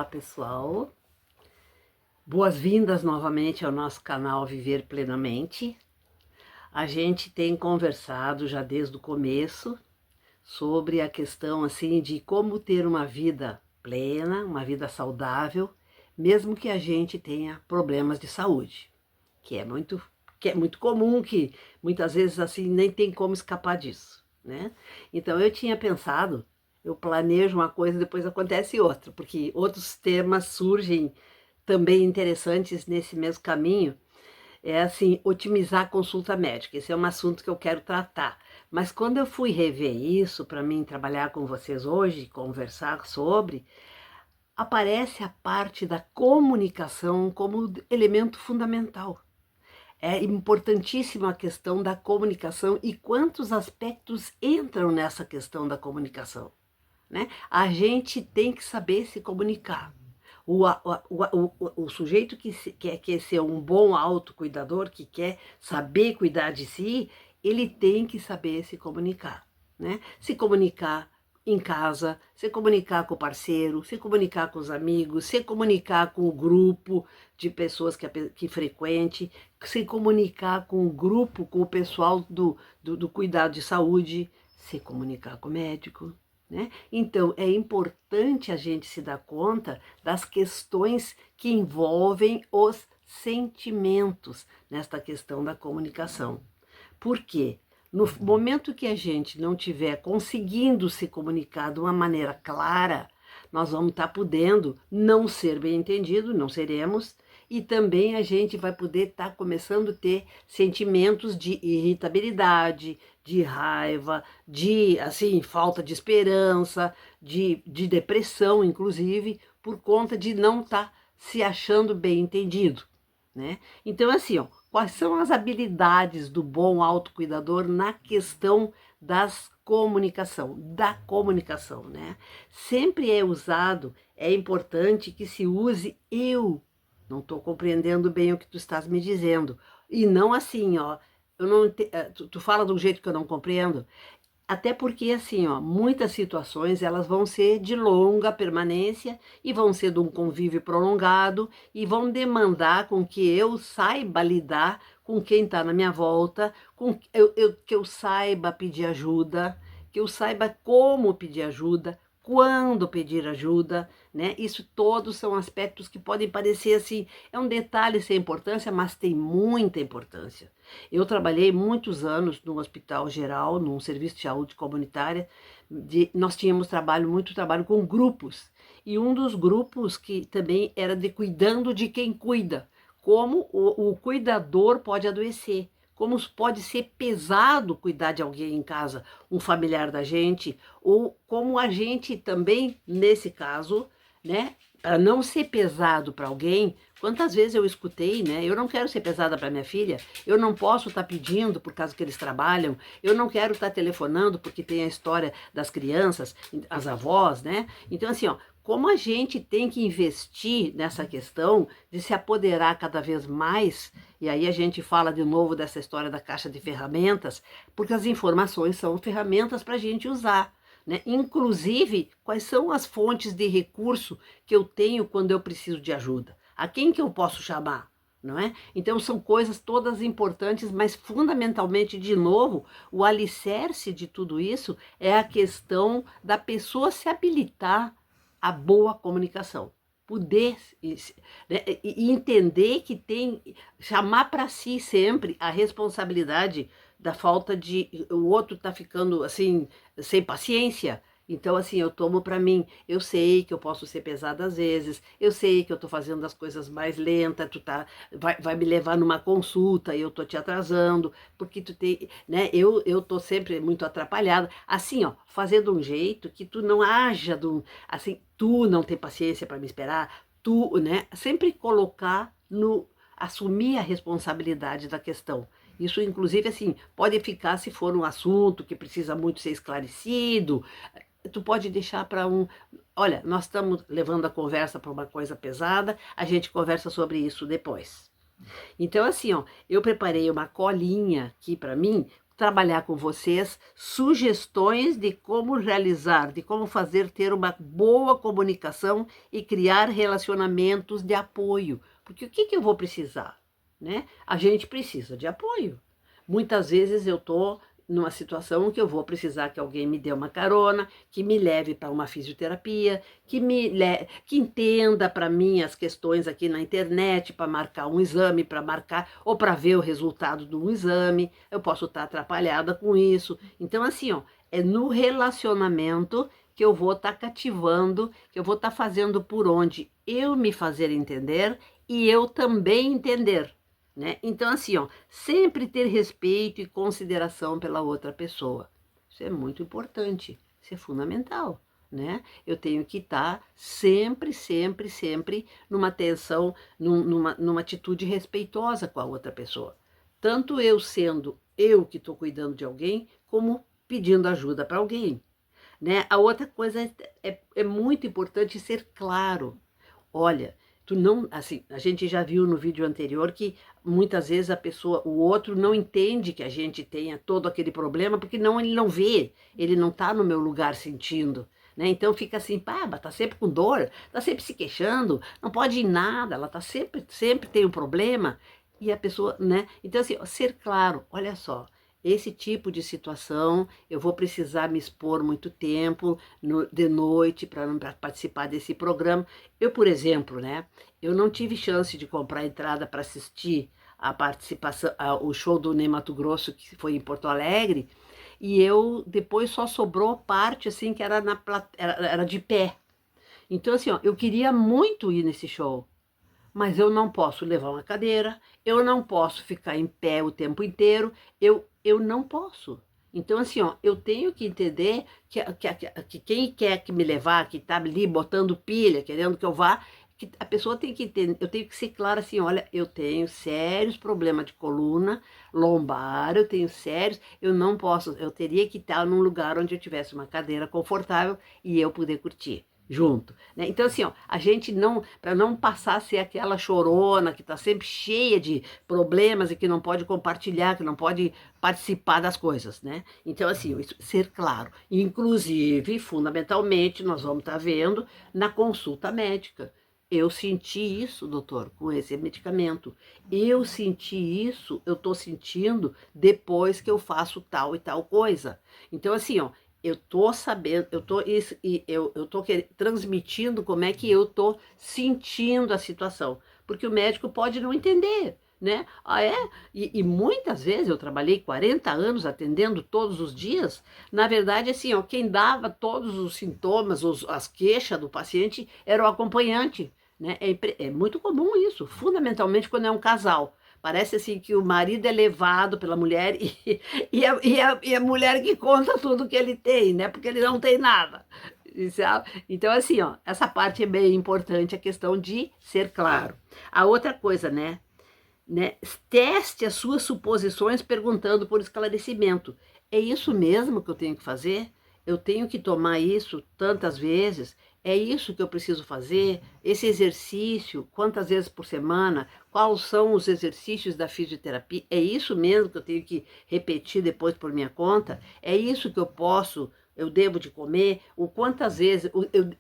Olá, pessoal. Boas-vindas novamente ao nosso canal Viver Plenamente. A gente tem conversado já desde o começo sobre a questão assim de como ter uma vida plena, uma vida saudável, mesmo que a gente tenha problemas de saúde, que é muito comum, que muitas vezes assim nem tem como escapar disso, né? Então eu tinha pensado, eu planejo uma coisa, depois acontece outra, porque outros temas surgem também interessantes nesse mesmo caminho. É assim, otimizar a consulta médica. Esse é um assunto que eu quero tratar. Mas quando eu fui rever isso para mim trabalhar com vocês hoje, conversar sobre, aparece a parte da comunicação como elemento fundamental. É importantíssima a questão da comunicação e quantos aspectos entram nessa questão da comunicação, né? A gente tem que saber se comunicar. O sujeito quer ser um bom autocuidador, que quer saber cuidar de si, ele tem que saber se comunicar, né? Se comunicar em casa, se comunicar com o parceiro, se comunicar com os amigos, se comunicar com o grupo de pessoas que frequente, se comunicar com o grupo, com o pessoal do cuidado de saúde, se comunicar com o médico, né? Então, é importante a gente se dar conta das questões que envolvem os sentimentos nesta questão da comunicação. Por quê? No momento que a gente não estiver conseguindo se comunicar de uma maneira clara, nós vamos estar podendo não ser bem entendido, não seremos, e também a gente vai poder estar começando a ter sentimentos de irritabilidade, de raiva, de assim, falta de esperança, de depressão, inclusive, por conta de não estar se achando bem entendido, né? Então, assim, ó, quais são as habilidades do bom autocuidador na questão da comunicação, né? Sempre é usado, é importante que se use eu não estou compreendendo bem o que tu estás me dizendo. E não assim, ó, eu não tu fala de um jeito que eu não compreendo. Até porque, assim, ó, muitas situações elas vão ser de longa permanência e vão ser de um convívio prolongado e vão demandar com que eu saiba lidar com quem está na minha volta, que eu saiba pedir ajuda, que eu saiba como pedir ajuda, quando pedir ajuda, né? Isso todos são aspectos que podem parecer assim, é um detalhe sem importância, mas tem muita importância. Eu trabalhei muitos anos no hospital geral, num serviço de saúde comunitária. Nós tínhamos muito trabalho com grupos. E um dos grupos que também era de cuidando de quem cuida. Como o cuidador pode adoecer. Como pode ser pesado cuidar de alguém em casa, um familiar da gente. Ou como a gente também, nesse caso, né, para não ser pesado para alguém. Quantas vezes eu escutei, né? Eu não quero ser pesada para minha filha, eu não posso estar pedindo por causa que eles trabalham, eu não quero estar telefonando porque tem a história das crianças, as avós, né? Então, assim, ó, como a gente tem que investir nessa questão de se apoderar cada vez mais, e aí a gente fala de novo dessa história da caixa de ferramentas, porque as informações são ferramentas para a gente usar. Né? Inclusive, quais são as fontes de recurso que eu tenho quando eu preciso de ajuda? A quem que eu posso chamar? Não é? Então são coisas todas importantes, mas fundamentalmente, de novo, o alicerce de tudo isso é a questão da pessoa se habilitar à boa comunicação. Poder, né, e entender que tem, chamar para si sempre a responsabilidade da falta de, o outro tá ficando assim, sem paciência. Então, assim, eu tomo para mim, eu sei que eu posso ser pesada às vezes, eu sei que eu tô fazendo as coisas mais lenta, vai me levar numa consulta e eu tô te atrasando, porque tu tem, né, eu tô sempre muito atrapalhada. Assim, ó, fazendo um jeito que tu não haja, assim, tu não tem paciência para me esperar, tu, né, sempre colocar assumir a responsabilidade da questão. Isso, inclusive, assim, pode ficar se for um assunto que precisa muito ser esclarecido, tu pode deixar para um... Olha, nós estamos levando a conversa para uma coisa pesada, a gente conversa sobre isso depois. Então, assim, ó, eu preparei uma colinha aqui para mim trabalhar com vocês sugestões de como realizar, de como fazer ter uma boa comunicação e criar relacionamentos de apoio. Porque o que eu vou precisar? Né? A gente precisa de apoio. Muitas vezes eu estou numa situação que eu vou precisar que alguém me dê uma carona, que me leve para uma fisioterapia, que entenda para mim as questões aqui na internet, para marcar um exame, para marcar, ou para ver o resultado de um exame. Eu posso estar atrapalhada com isso. Então, assim, ó, é no relacionamento que eu vou estar cativando, que eu vou estar fazendo por onde eu me fazer entender e eu também entender. Né? Então, assim, ó, sempre ter respeito e consideração pela outra pessoa. Isso é muito importante, isso é fundamental. Né? Eu tenho que estar sempre, sempre, sempre numa atenção, numa atitude respeitosa com a outra pessoa. Tanto eu sendo eu que estou cuidando de alguém, como pedindo ajuda para alguém. Né? A outra coisa é muito importante ser claro. Olha, tu não, assim, a gente já viu no vídeo anterior que muitas vezes a pessoa, o outro não entende que a gente tenha todo aquele problema, porque ele não vê, ele não está no meu lugar sentindo, né? Então fica assim, pá, tá sempre com dor, tá sempre se queixando, não pode ir nada, ela tá sempre tem um problema, e a pessoa, né? Então assim, ser claro, olha só, esse tipo de situação, eu vou precisar me expor muito tempo de noite para participar desse programa. Eu, por exemplo, né, eu não tive chance de comprar entrada para assistir a participação, o show do Ney Matogrosso, que foi em Porto Alegre, e eu depois só sobrou parte assim que era era de pé. Então assim, ó, eu queria muito ir nesse show, mas eu não posso levar uma cadeira, eu não posso ficar em pé o tempo inteiro, eu não posso. Então, assim, ó, eu tenho que entender que quem quer que me levar, que tá ali botando pilha, querendo que eu vá, que a pessoa tem que entender, eu tenho que ser clara assim, olha, eu tenho sérios problemas de coluna, lombar, eu tenho sérios, eu não posso, eu teria que estar num lugar onde eu tivesse uma cadeira confortável e eu poder curtir junto, né? Então assim, ó, a gente não, para não passar a ser aquela chorona que está sempre cheia de problemas e que não pode compartilhar, que não pode participar das coisas, né? Então assim, isso, ser claro, inclusive, fundamentalmente, nós vamos estar vendo na consulta médica. Eu senti isso, doutor, com esse medicamento. Eu senti isso, eu estou sentindo depois que eu faço tal e tal coisa. Então, assim, ó, eu tô sabendo, eu tô transmitindo como é que eu tô sentindo a situação, porque o médico pode não entender, né? Ah, é? E muitas vezes eu trabalhei 40 anos atendendo todos os dias. Na verdade, assim, ó, quem dava todos os sintomas, as queixas do paciente era o acompanhante, né? É muito comum isso, fundamentalmente quando é um casal. Parece assim que o marido é levado pela mulher e a mulher que conta tudo que ele tem, né? Porque ele não tem nada. Então, assim, ó, essa parte é bem importante, a questão de ser claro. A outra coisa, né? Teste as suas suposições perguntando por esclarecimento. É isso mesmo que eu tenho que fazer? Eu tenho que tomar isso tantas vezes? É isso que eu preciso fazer? Esse exercício, quantas vezes por semana? Quais são os exercícios da fisioterapia? É isso mesmo que eu tenho que repetir depois por minha conta? É isso que eu devo de comer? O quantas vezes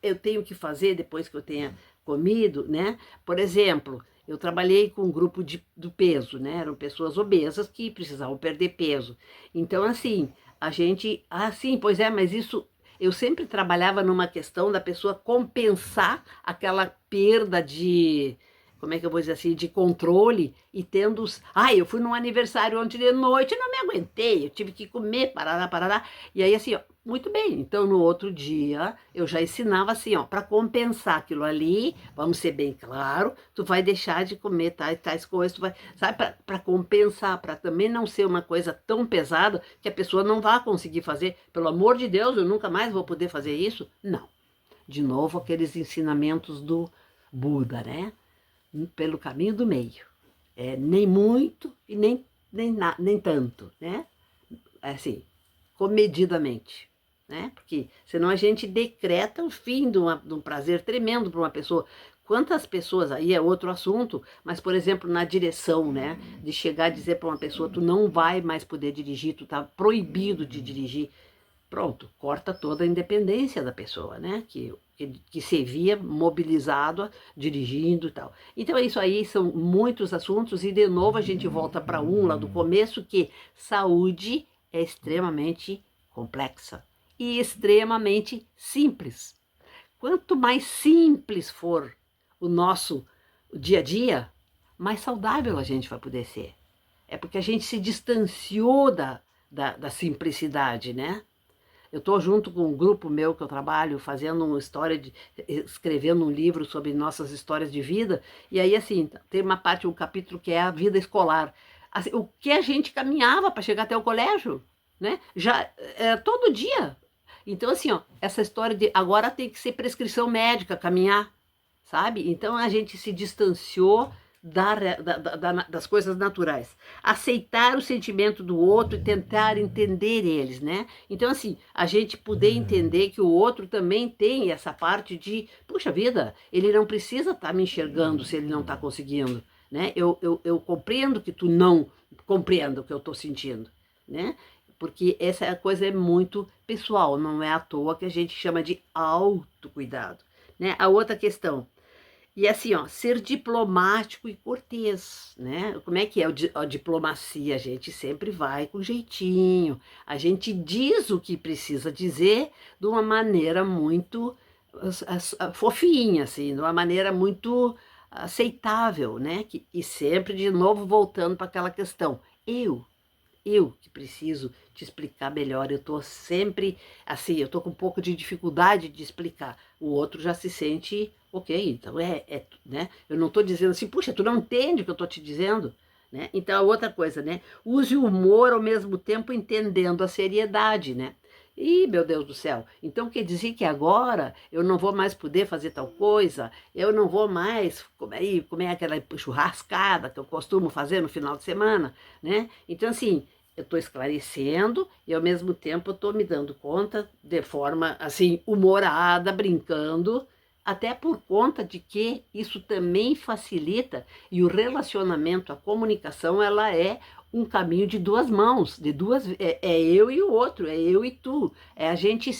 eu tenho que fazer depois que eu tenha comido, né? Por exemplo, eu trabalhei com um grupo do peso, né? Eram pessoas obesas que precisavam perder peso. Então, assim, a gente. Ah, sim, pois é, mas isso. Eu sempre trabalhava numa questão da pessoa compensar aquela perda de. Como é que eu vou dizer assim? De controle e tendo. Ah, eu fui num aniversário ontem de noite, não me aguentei, eu tive que comer, parará, parará. E aí, assim, ó, muito bem. Então, no outro dia, eu já ensinava assim, ó, para compensar aquilo ali, vamos ser bem claro, tu vai deixar de comer tais coisas, tu vai, sabe, para compensar, para também não ser uma coisa tão pesada que a pessoa não vai conseguir fazer. Pelo amor de Deus, eu nunca mais vou poder fazer isso? Não. De novo, aqueles ensinamentos do Buda, né? Pelo caminho do meio. É, nem muito e nem tanto, né? Assim, comedidamente, né? Porque senão a gente decreta o fim de um prazer tremendo para uma pessoa. Quantas pessoas, aí é outro assunto, mas, por exemplo, na direção, né? De chegar a dizer para uma pessoa, tu não vai mais poder dirigir, tu tá proibido de dirigir. Pronto, corta toda a independência da pessoa, né? Que se via mobilizado, dirigindo e tal. Então, isso aí são muitos assuntos, e de novo a gente volta para um lá do começo, que saúde é extremamente complexa e extremamente simples. Quanto mais simples for o nosso dia a dia, mais saudável a gente vai poder ser. É porque a gente se distanciou da simplicidade, né? Eu estou junto com um grupo meu que eu trabalho, fazendo uma história, escrevendo um livro sobre nossas histórias de vida, e aí, assim, tem uma parte, um capítulo que é a vida escolar. Assim, o que a gente caminhava para chegar até o colégio, né? Já todo dia. Então, assim, ó, essa história de agora tem que ser prescrição médica, caminhar, sabe? Então a gente se distanciou das coisas naturais. Aceitar o sentimento do outro e tentar entender eles, né? Então, assim, a gente poder entender que o outro também tem essa parte de, puxa vida, ele não precisa estar me enxergando se ele não está conseguindo, né? Eu compreendo que tu não compreenda o que eu estou sentindo, né? Porque essa coisa é muito pessoal, não é à toa que a gente chama de autocuidado, né? A outra questão, e assim, ó, ser diplomático e cortês, né? Como é que é a diplomacia? A gente sempre vai com jeitinho, a gente diz o que precisa dizer de uma maneira muito fofinha, assim, de uma maneira muito aceitável, né? E sempre, de novo, voltando para aquela questão, eu que preciso te explicar melhor, eu tô sempre, assim, eu tô com um pouco de dificuldade de explicar, o outro já se sente, ok, então né, eu não tô dizendo assim, puxa, tu não entende o que eu tô te dizendo, né, então a outra coisa, né, use o humor ao mesmo tempo entendendo a seriedade, né, ih, meu Deus do céu, então quer dizer que agora eu não vou mais poder fazer tal coisa, eu não vou mais comer aquela churrascada que eu costumo fazer no final de semana, né? Então, assim, eu estou esclarecendo e ao mesmo tempo eu estou me dando conta de forma, assim, humorada, brincando, até por conta de que isso também facilita, e o relacionamento, a comunicação, ela é um caminho de duas mãos, é eu e o outro, é eu e tu, é a gente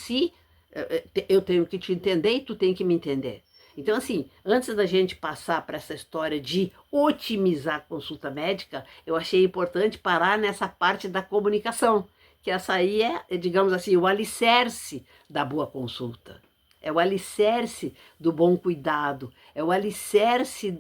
eu tenho que te entender e tu tem que me entender. Então, assim, antes da gente passar para essa história de otimizar a consulta médica, eu achei importante parar nessa parte da comunicação, que essa aí digamos assim, o alicerce da boa consulta. É o alicerce do bom cuidado, é o alicerce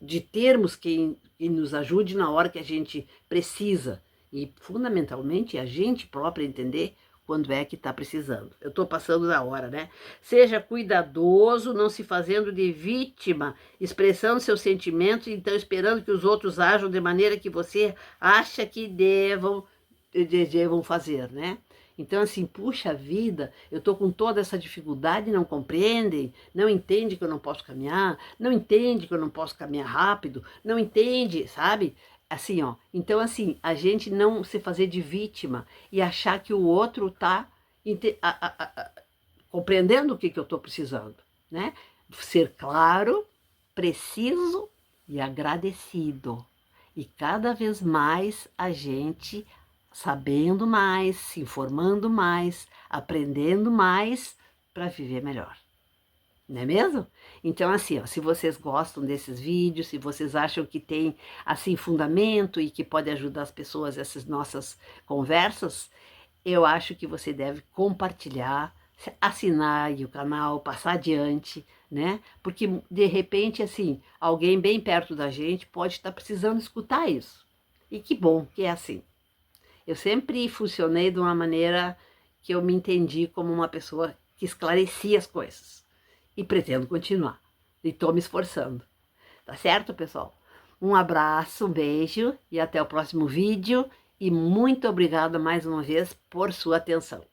de termos quem nos ajude na hora que a gente precisa. E, fundamentalmente, a gente própria entender quando é que está precisando. Eu estou passando da hora, né? Seja cuidadoso, não se fazendo de vítima, expressando seus sentimentos, então esperando que os outros ajam de maneira que você acha que devam fazer, né? Então, assim, puxa vida, eu tô com toda essa dificuldade, não compreendem, não entende que eu não posso caminhar, não entende que eu não posso caminhar rápido, não entende, sabe? Assim, ó. Então, assim, a gente não se fazer de vítima e achar que o outro tá compreendendo o que eu tô precisando, né? Ser claro, preciso e agradecido. E cada vez mais a gente sabendo mais, se informando mais, aprendendo mais para viver melhor. Não é mesmo? Então, assim, ó, se vocês gostam desses vídeos, se vocês acham que tem, assim, fundamento e que pode ajudar as pessoas, essas nossas conversas, eu acho que você deve compartilhar, assinar o canal, passar adiante, né? Porque, de repente, assim, alguém bem perto da gente pode estar precisando escutar isso. E que bom que é assim. Eu sempre funcionei de uma maneira que eu me entendi como uma pessoa que esclarecia as coisas. E pretendo continuar. E estou me esforçando. Tá certo, pessoal? Um abraço, um beijo e até o próximo vídeo. E muito obrigada mais uma vez por sua atenção.